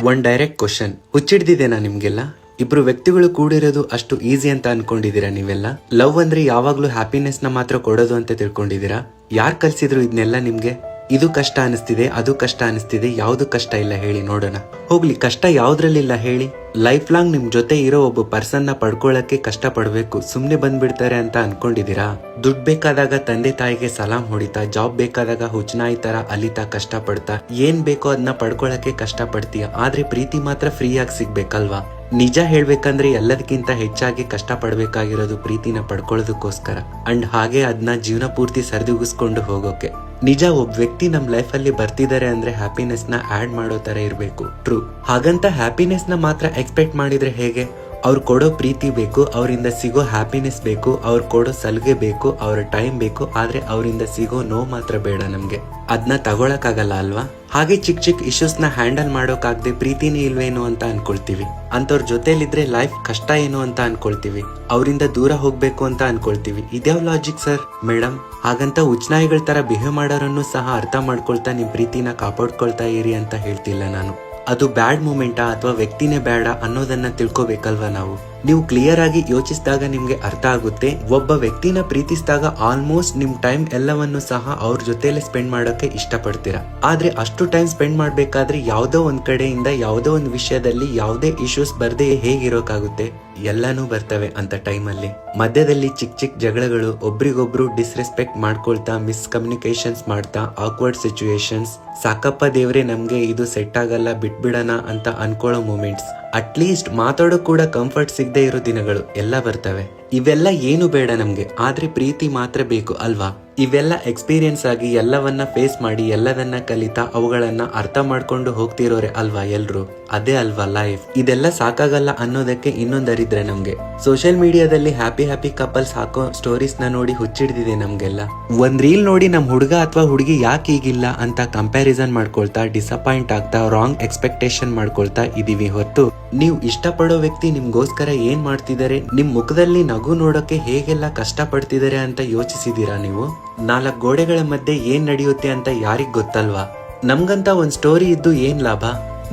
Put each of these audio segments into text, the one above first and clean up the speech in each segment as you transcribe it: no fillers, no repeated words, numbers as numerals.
One direct question ಹುಚ್ಚಿಡ್ದಿದೇನಾ ನಿಮ್ಗೆಲ್ಲ? ಇಬ್ರು ವ್ಯಕ್ತಿಗಳು ಕೂಡಿರೋದು ಅಷ್ಟು ಈಸಿ ಅಂತ ಅನ್ಕೊಂಡಿದೀರಾ ನೀವೆಲ್ಲ? ಲವ್ ಅಂದ್ರೆ ಯಾವಾಗ್ಲೂ ಹ್ಯಾಪಿನೆಸ್ ನ ಮಾತ್ರ ಕೊಡೋದು ಅಂತ ತಿಳ್ಕೊಂಡಿದೀರಾ? ಯಾರ್ ಕಲ್ಸಿದ್ರು ಇದನ್ನೆಲ್ಲ ನಿಮ್ಗೆ? ಇದು ಕಷ್ಟ ಅನಿಸ್ತಿದೆ, ಅದು ಕಷ್ಟ ಅನಿಸ್ತಿದೆ, ಯಾವ್ದು ಕಷ್ಟ ಇಲ್ಲ ಹೇಳಿ ನೋಡೋಣ. ಹೋಗ್ಲಿ, ಕಷ್ಟ ಯಾವ್ದ್ರಲ್ಲಿಲ್ಲ ಹೇಳಿ? ಲೈಫ್ ಲಾಂಗ್ ನಿಮ್ ಜೊತೆ ಇರೋ ಒಬ್ಬ ಪರ್ಸನ್ ನ ಪಡ್ಕೊಳ್ಳಕ್ಕೆ ಕಷ್ಟ ಪಡ್ಬೇಕು, ಸುಮ್ನೆ ಬಂದ್ಬಿಡ್ತಾರೆ ಅಂತ ಅನ್ಕೊಂಡಿದೀರಾ? ದುಡ್ಡು ಬೇಕಾದಾಗ ತಂದೆ ತಾಯಿಗೆ ಸಲಾಂ ಹೊಡಿತಾ, ಜಾಬ್ ಬೇಕಾದಾಗ ಹುಚ್ಚನಾಯಿ ತರ ಅಲಿತಾ ಕಷ್ಟ ಪಡ್ತಾ, ಏನ್ ಬೇಕೋ ಅದನ್ನ ಪಡ್ಕೊಳ್ಳಕ್ಕೆ ಕಷ್ಟ ಪಡ್ತೀಯ. ಆದ್ರೆ ಪ್ರೀತಿ ಮಾತ್ರ ಫ್ರೀ ಆಗಿ ಸಿಗ್ಬೇಕಲ್ವಾ? ನಿಜ ಹೇಳ್ಬೇಕಂದ್ರೆ ಎಲ್ಲದಕ್ಕಿಂತ ಹೆಚ್ಚಾಗಿ ಕಷ್ಟ ಪಡ್ಬೇಕಾಗಿರೋದು ಪ್ರೀತಿನ ಪಡ್ಕೊಳ್ಳೋದಕ್ಕೋಸ್ಕರ, ಅಂಡ್ ಹಾಗೆ ಅದನ್ನ ಜೀವನ ಪೂರ್ತಿ ಸರಿದೂಗಿಸ್ಕೊಂಡು ಹೋಗೋಕೆ. ನಿಜ, ಒಬ್ಬ ವ್ಯಕ್ತಿ ನಮ್ ಲೈಫ್ ಅಲ್ಲಿ ಬರ್ತಿದ್ದಾರೆ ಅಂದ್ರೆ ಹ್ಯಾಪಿನೆಸ್ ನ ಆಡ್ ಮಾಡೋ ತರ ಇರ್ಬೇಕು. ಟ್ರೂ. ಹಾಗಂತ ಹ್ಯಾಪಿನೆಸ್ ನ ಮಾತ್ರ ಎಕ್ಸ್ಪೆಕ್ಟ್ ಮಾಡಿದ್ರೆ ಹೇಗೆ? ಅವ್ರು ಕೊಡೋ ಪ್ರೀತಿ ಬೇಕು, ಅವರಿಂದ ಸಿಗೋ ಹ್ಯಾಪಿನೆಸ್ ಬೇಕು, ಅವ್ರು ಕೊಡೋ ಸಲಿಗೆ ಬೇಕು, ಅವ್ರ ಟೈಮ್ ಬೇಕು. ಆದ್ರೆ ಅವರಿಂದ ಸಿಗೋ ನೋವು ಮಾತ್ರ ಬೇಡ ನಮ್ಗೆ. ಅದನ್ನ ತಗೊಳಕ್ಕಾಗಲ್ಲ ಅಲ್ವಾ? ಹಾಗೆ ಚಿಕ್ಕ ಚಿಕ್ಕ ಇಶ್ಯೂಸ್ ನ ಹ್ಯಾಂಡಲ್ ಮಾಡೋಕಾಗದೆ ಪ್ರೀತಿನೇ ಇಲ್ವೇನೋ ಅಂತ ಅನ್ಕೊಳ್ತೀವಿ. ಅಂತವ್ರ ಜೊತೆಲಿದ್ರೆ ಲೈಫ್ ಕಷ್ಟ ಏನು ಅಂತ ಅನ್ಕೊಳ್ತೀವಿ. ಅವರಿಂದ ದೂರ ಹೋಗ್ಬೇಕು ಅಂತ ಅನ್ಕೊಳ್ತೀವಿ. ಇದ್ಯಾವ ಲಾಜಿಕ್ ಸರ್? ಮೇಡಮ್, ಹಾಗಂತ ಉಚ್ಚನಾಯಿಗಳ ತರ ಬಿಹೇವ್ ಮಾಡೋರನ್ನು ಸಹ ಅರ್ಥ ಮಾಡ್ಕೊಳ್ತಾ ನಿಮ್ ಪ್ರೀತಿನ ಕಾಪಾಡ್ಕೊಳ್ತಾ ಇರಿ ಅಂತ ಹೇಳ್ತಿಲ್ಲ ನಾನು. ಅದು ಬ್ಯಾಡ್ ಮೂಮೆಂಟಾ ಅಥವಾ ವ್ಯಕ್ತಿನೇ ಬೇಡ ಅನ್ನೋದನ್ನ ತಿಳ್ಕೊಬೇಕಲ್ವಾ ನಾವು? ನೀವು ಕ್ಲಿಯರ್ ಆಗಿ ಯೋಚಿಸಿದಾಗ ನಿಮ್ಗೆ ಅರ್ಥ ಆಗುತ್ತೆ. ಒಬ್ಬ ವ್ಯಕ್ತಿನ ಪ್ರೀತಿಸಿದಾಗ ಆಲ್ಮೋಸ್ಟ್ ನಿಮ್ ಟೈಮ್ ಎಲ್ಲವನ್ನು ಸಹ ಅವ್ರ ಜೊತೆಲೆ ಸ್ಪೆಂಡ್ ಮಾಡೋಕೆ ಇಷ್ಟಪಡ್ತೀರಾ. ಆದ್ರೆ ಅಷ್ಟು ಟೈಮ್ ಸ್ಪೆಂಡ್ ಮಾಡ್ಬೇಕಾದ್ರೆ ಯಾವ್ದೋ ಒಂದ್ ಕಡೆಯಿಂದ ಯಾವ್ದೋ ಒಂದ್ ವಿಷಯದಲ್ಲಿ ಯಾವ್ದೇ ಇಶ್ಯೂಸ್ ಬರ್ದೆ ಹೇಗಿರೋಕಾಗುತ್ತೆ? ಎಲ್ಲಾನು ಬರ್ತವೆ ಅಂತ ಟೈಮಲ್ಲಿ. ಮಧ್ಯದಲ್ಲಿ ಚಿಕ್ಕ ಚಿಕ್ಕ ಜಗಳಗಳು, ಒಬ್ರಿಗೊಬ್ರು ಡಿಸ್ರೆಸ್ಪೆಕ್ಟ್ ಮಾಡ್ಕೊಳ್ತಾ, ಮಿಸ್ಕಮ್ಯುನಿಕೇಶನ್ಸ್ ಮಾಡ್ತಾ, ಆಕ್ವರ್ಡ್ ಸಿಚುಯೇಷನ್ಸ್, ಸಾಕಪ್ಪ ದೇವ್ರೆ ನಮ್ಗೆ ಇದು ಸೆಟ್ ಆಗಲ್ಲ ಬಿಟ್ಬಿಡೋಣ ಅಂತ ಅನ್ಕೊಳ್ಳೋ ಮೂಮೆಂಟ್ಸ್, ಅಟ್ಲೀಸ್ಟ್ ಮಾತಾಡೋ ಕೂಡ ಕಂಫರ್ಟ್ ಸಿಗದೆ ಇರೋ ದಿನಗಳು ಎಲ್ಲ ಬರ್ತವೆ. ಇವೆಲ್ಲ ಏನು ಬೇಡ ನಮ್ಗೆ, ಆದ್ರೆ ಪ್ರೀತಿ ಮಾತ್ರ ಬೇಕು ಅಲ್ವಾ? ಇವೆಲ್ಲ ಎಕ್ಸ್ಪೀರಿಯನ್ಸ್ ಆಗಿ ಎಲ್ಲವನ್ನ ಫೇಸ್ ಮಾಡಿ ಎಲ್ಲದನ್ನ ಕಲಿತಾ ಅವುಗಳನ್ನ ಅರ್ಥ ಮಾಡ್ಕೊಂಡು ಹೋಗ್ತಿರೋರೆ ಅಲ್ವಾ ಎಲ್ರು? ಅದೇ ಅಲ್ವಾ ಲೈಫ್? ಇದೆಲ್ಲ ಸಾಕಾಗಲ್ಲ ಅನ್ನೋದಕ್ಕೆ ಇನ್ನೊಂದರಿದ್ರೆ ನಮ್ಗೆ ಸೋಷಿಯಲ್ ಮೀಡಿಯಾದಲ್ಲಿ ಹ್ಯಾಪಿ ಕಪಲ್ಸ್ ಹಾಕೋ ಸ್ಟೋರೀಸ್ ನ ನೋಡಿ ಹುಚ್ಚಿಡ್ದಿದೆ ನಮ್ಗೆಲ್ಲ. ಒಂದ್ ರೀಲ್ ನೋಡಿ ನಮ್ ಹುಡುಗ ಅಥವಾ ಹುಡುಗಿ ಯಾಕೆ ಈಗಿಲ್ಲ ಅಂತ ಕಂಪ್ಯಾರಿಸನ್ ಮಾಡ್ಕೊಳ್ತಾ, ಡಿಸಪಾಯಿಂಟ್ ಆಗ್ತಾ, ರಾಂಗ್ ಎಕ್ಸ್ಪೆಕ್ಟೇಷನ್ ಮಾಡ್ಕೊಳ್ತಾ ಇದೀವಿ ಹೊರತು ನೀವು ಇಷ್ಟಪಡೋ ವ್ಯಕ್ತಿ ನಿಮ್ಗೋಸ್ಕರ ಏನ್ ಮಾಡ್ತಿದ್ದಾರೆ, ನಿಮ್ ಮುಖದಲ್ಲಿ ನಗು ನೋಡೋಕೆ ಹೇಗೆಲ್ಲ ಕಷ್ಟ ಪಡ್ತಿದ್ದಾರೆ ಅಂತ ಯೋಚಿಸಿದೀರಾ ನೀವು? 4 ಗೋಡೆಗಳ ಮಧ್ಯೆ ಏನ್ ನಡೆಯುತ್ತೆ ಅಂತ ಯಾರಿಗ್ ಗೊತ್ತಲ್ವಾ? ನಮ್ಗಂತ ಒಂದ್ ಸ್ಟೋರಿ ಇದ್ದು ಏನ್ ಲಾಭ?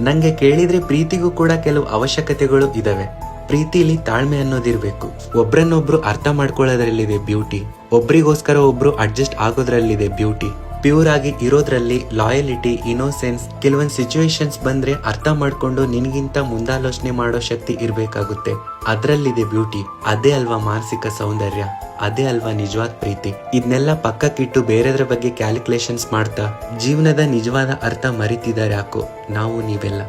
ನಂಗೆ ಕೇಳಿದ್ರೆ ಪ್ರೀತಿಗೂ ಕೂಡ ಕೆಲವು ಅವಶ್ಯಕತೆಗಳು ಇದಾವೆ. ಪ್ರೀತಿಲಿ ತಾಳ್ಮೆ ಅನ್ನೋದಿರ್ಬೇಕು. ಒಬ್ರನ್ನೊಬ್ರು ಅರ್ಥ ಮಾಡ್ಕೊಳ್ಳೋದ್ರಲ್ಲಿದೆ ಬ್ಯೂಟಿ. ಒಬ್ರಿಗೋಸ್ಕರ ಒಬ್ರು ಅಡ್ಜಸ್ಟ್ ಆಗೋದ್ರಲ್ಲಿದೆ ಬ್ಯೂಟಿ. ಪ್ಯೂರ್ ಆಗಿ ಇರೋದ್ರಲ್ಲಿ ಲಾಯಲಿಟಿ, ಇನೋಸೆನ್ಸ್, ಕೆಲವೊಂದ್ ಸಿಚುವೇಶನ್ಸ್ ಬಂದ್ರೆ ಅರ್ಥ ಮಾಡ್ಕೊಂಡು ನಿನ್ಗಿಂತ ಮುಂದಾಲೋಚನೆ ಮಾಡೋ ಶಕ್ತಿ ಇರ್ಬೇಕಾಗುತ್ತೆ. ಅದ್ರಲ್ಲಿದೆ ಬ್ಯೂಟಿ. ಅದೇ ಅಲ್ವಾ ಮಾನಸಿಕ ಸೌಂದರ್ಯ, ಅದೇ ಅಲ್ವಾ ನಿಜವಾದ ಪ್ರೀತಿ. ಇದನ್ನೆಲ್ಲ ಪಕ್ಕಕ್ಕಿಟ್ಟು ಬೇರೆದ್ರ ಬಗ್ಗೆ ಕ್ಯಾಲ್ಕುಲೇಷನ್ಸ್ ಮಾಡ್ತಾ ಜೀವನದ ನಿಜವಾದ ಅರ್ಥ ಮರಿತಿದ್ದಾರೆ ಯಾಕೋ ನಾವು ನೀವೆಲ್ಲ.